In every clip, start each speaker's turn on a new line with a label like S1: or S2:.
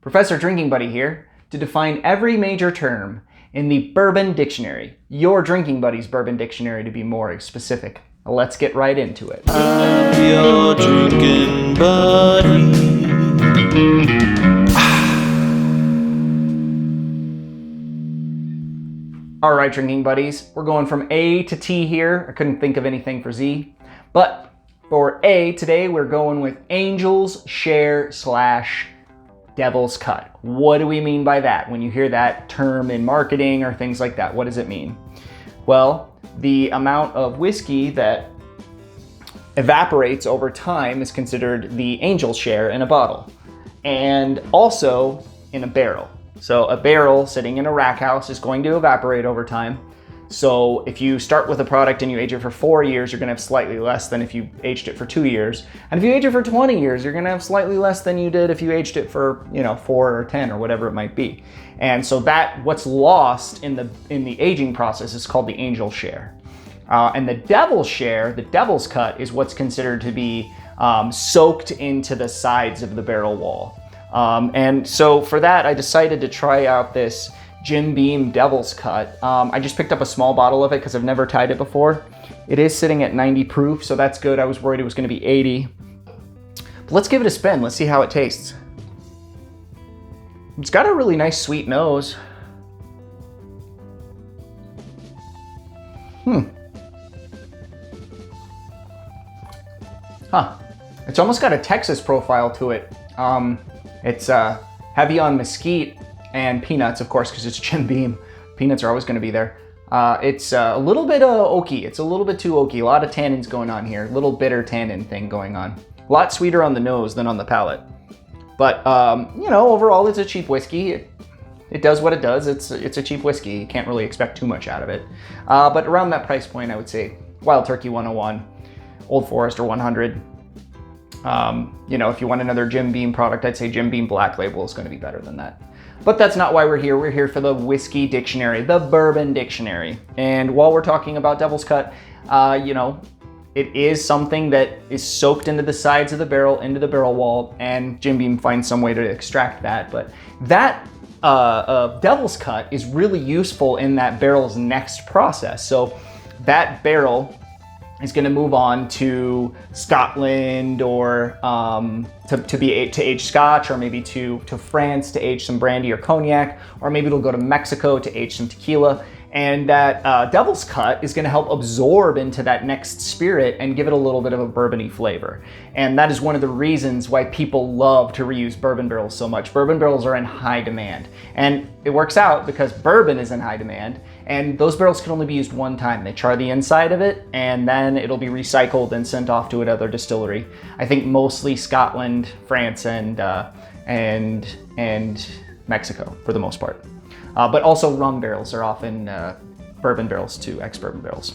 S1: Professor Drinking Buddy here to define every major term in the Bourbon Dictionary, your drinking buddy's Bourbon Dictionary to be more specific. Let's get right into it.
S2: I'm your drinking buddy.
S1: All right, drinking buddies, we're going from A to T here. I couldn't think of anything for Z, but for A today, we're going with Angel's Share / Devil's Cut. What do we mean by that? When you hear that term in marketing or things like that, what does it mean? Well, the amount of whiskey that evaporates over time is considered the angel's share in a bottle, and also in a barrel. So a barrel sitting in a rack house is going to evaporate over time. So if you start with a product and you age it for 4 years, you're going to have slightly less than if you aged it for 2 years. And if you age it for 20 years, you're going to have slightly less than you did if you aged it for, 4 or 10 or whatever it might be. And so that what's lost in the aging process is called the angel share. And the devil's share, the devil's cut, is what's considered to be soaked into the sides of the barrel wall. And so for that, I decided to try out this Jim Beam Devil's Cut. I just picked up a small bottle of it because I've never tried it before. It is sitting at 90 proof, so that's good. I was worried it was going to be 80. But let's give it a spin. Let's see how it tastes. It's got a really nice sweet nose. It's almost got a Texas profile to it. It's heavy on mesquite and peanuts, of course, because it's Jim Beam. Peanuts are always going to be there. It's a little bit oaky. It's a little bit too oaky. A lot of tannins going on here. Little bitter tannin thing going on. A lot sweeter on the nose than on the palate. But, overall, it's a cheap whiskey. It does what it does. It's a cheap whiskey. You can't really expect too much out of it. But around that price point, I would say Wild Turkey 101, Old Forester 100. If you want another Jim Beam product, I'd say Jim Beam Black Label is going to be better than that. But that's not why we're here. We're here for the Whiskey Dictionary, the Bourbon Dictionary. And while we're talking about Devil's Cut, it is something that is soaked into the sides of the barrel, into the barrel wall, and Jim Beam finds some way to extract that. But that Devil's Cut is really useful in that barrel's next process. So that barrel is going to move on to Scotland or to age Scotch, or maybe to France to age some brandy or cognac, or maybe it'll go to Mexico to age some tequila. And that Devil's Cut is going to help absorb into that next spirit and give it a little bit of a bourbony flavor. And that is one of the reasons why people love to reuse bourbon barrels so much. Bourbon barrels are in high demand. And it works out because bourbon is in high demand, and those barrels can only be used one time. They char the inside of it, and then it'll be recycled and sent off to another distillery. I think mostly Scotland, France, and Mexico for the most part. But also rum barrels are often bourbon barrels too, ex-bourbon barrels.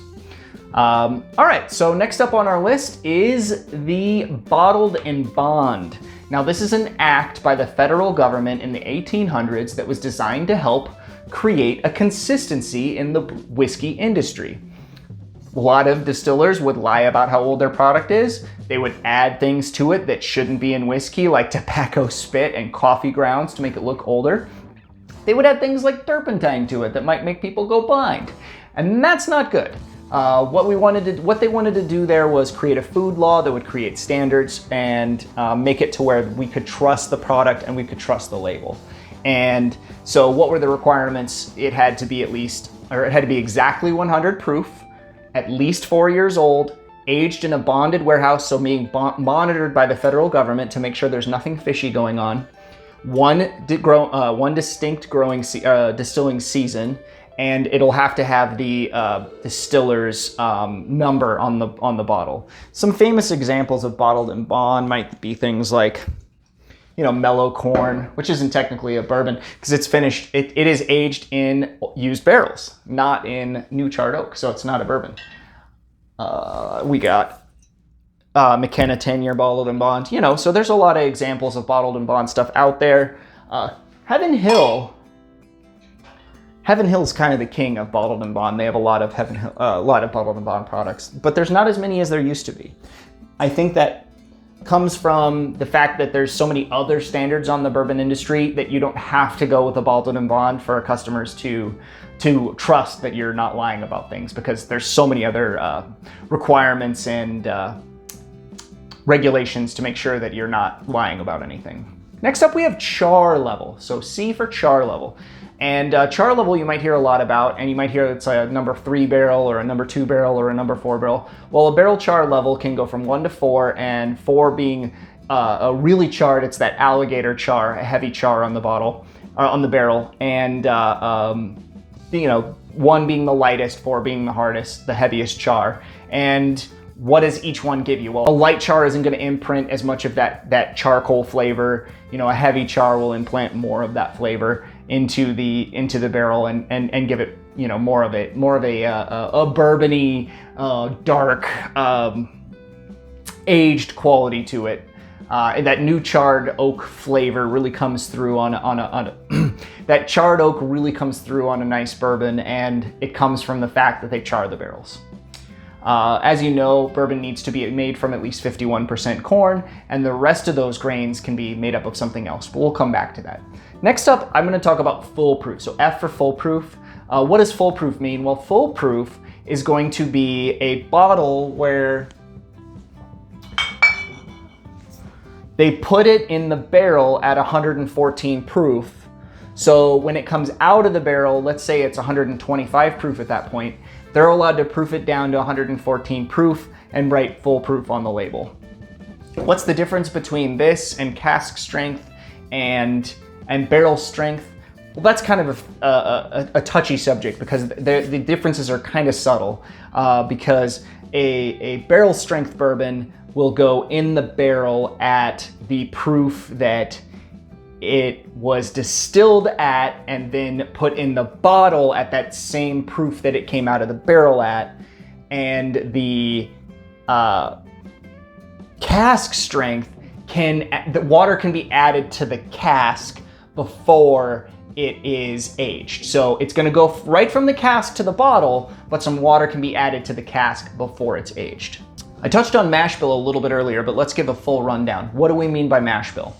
S1: All right, so next up on our list is the Bottled and Bond. Now, this is an act by the federal government in the 1800s that was designed to help create a consistency in the whiskey industry. A lot of distillers would lie about how old their product is. They would add things to it that shouldn't be in whiskey, like tobacco spit and coffee grounds to make it look older. They would add things like turpentine to it that might make people go blind. And that's not good. What they wanted to do there was create a food law that would create standards and make it to where we could trust the product and we could trust the label. And so what were the requirements? It had to be exactly 100 proof, at least 4 years old, aged in a bonded warehouse, so being monitored by the federal government to make sure there's nothing fishy going on. One distinct distilling season, and it'll have to have the distiller's number on the bottle. Some famous examples of bottled and bond might be things like, Mellow Corn, which isn't technically a bourbon because it's finished. It is aged in used barrels, not in new charred oak, so it's not a bourbon. We got McKenna 10-year bottled and bond, so there's a lot of examples of bottled and bond stuff out there. Heaven Hill is kind of the king of bottled and bond. They have a lot of bottled and bond products, but there's not as many as there used to be. I think that comes from the fact that there's so many other standards on the bourbon industry that you don't have to go with a bottled and bond for customers to trust that you're not lying about things, because there's so many other requirements and regulations to make sure that you're not lying about anything. Next up, we have Char Level. So C for Char Level. And Char Level you might hear a lot about, and you might hear it's a number 3 barrel or a number 2 barrel or a number 4 barrel. Well, a barrel char level can go from 1 to 4, and 4 being a really charred, it's that alligator char, a heavy char on the bottle, or on the barrel, and 1 being the lightest, 4 being the hardest, the heaviest char. And what does each one give you? Well, a light char isn't going to imprint as much of that charcoal flavor. A heavy char will implant more of that flavor into the barrel and give it more of a bourbony, dark, aged quality to it. That new charred oak flavor really comes through on a that charred oak really comes through on a nice bourbon, and it comes from the fact that they char the barrels. As you know, bourbon needs to be made from at least 51% corn, and the rest of those grains can be made up of something else, but we'll come back to that. Next up, I'm going to talk about foolproof. So F for foolproof. What does foolproof mean? Well, foolproof is going to be a bottle where they put it in the barrel at 114 proof. So when it comes out of the barrel, let's say it's 125 proof at that point, they're allowed to proof it down to 114 proof and write foolproof on the label. What's the difference between this and cask strength and barrel strength? Well, that's kind of a touchy subject, because the differences are kind of subtle, because a barrel strength bourbon will go in the barrel at the proof that it was distilled at, and then put in the bottle at that same proof that it came out of the barrel at. And the cask strength the water can be added to the cask before it is aged. So it's going to go right from the cask to the bottle, but some water can be added to the cask before it's aged. I touched on mash bill a little bit earlier, but let's give a full rundown. What do we mean by mash bill?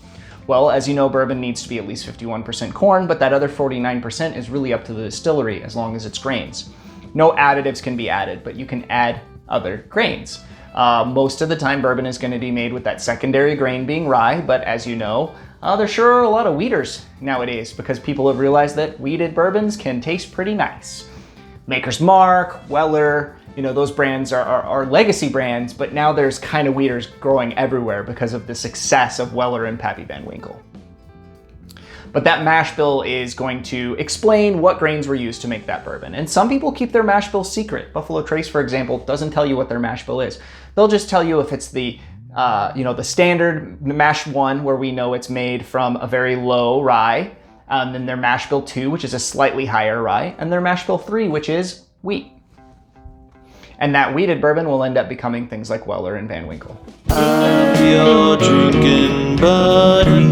S1: Well, as you know, bourbon needs to be at least 51% corn, but that other 49% is really up to the distillery as long as it's grains. No additives can be added, but you can add other grains. Most of the time, bourbon is going to be made with that secondary grain being rye, but as you know, there sure are a lot of wheaters nowadays, because people have realized that wheated bourbons can taste pretty nice. Maker's Mark, Weller, those brands are legacy brands, but now there's kind of wheaters growing everywhere because of the success of Weller and Pappy Van Winkle. But that mash bill is going to explain what grains were used to make that bourbon. And some people keep their mash bill secret. Buffalo Trace, for example, doesn't tell you what their mash bill is. They'll just tell you if it's the standard mash 1, where we know it's made from a very low rye, and then their mash bill 2, which is a slightly higher rye, and their mash bill 3, which is wheat. And that wheated bourbon will end up becoming things like Weller and Van Winkle.
S2: I'm your drinking buddy.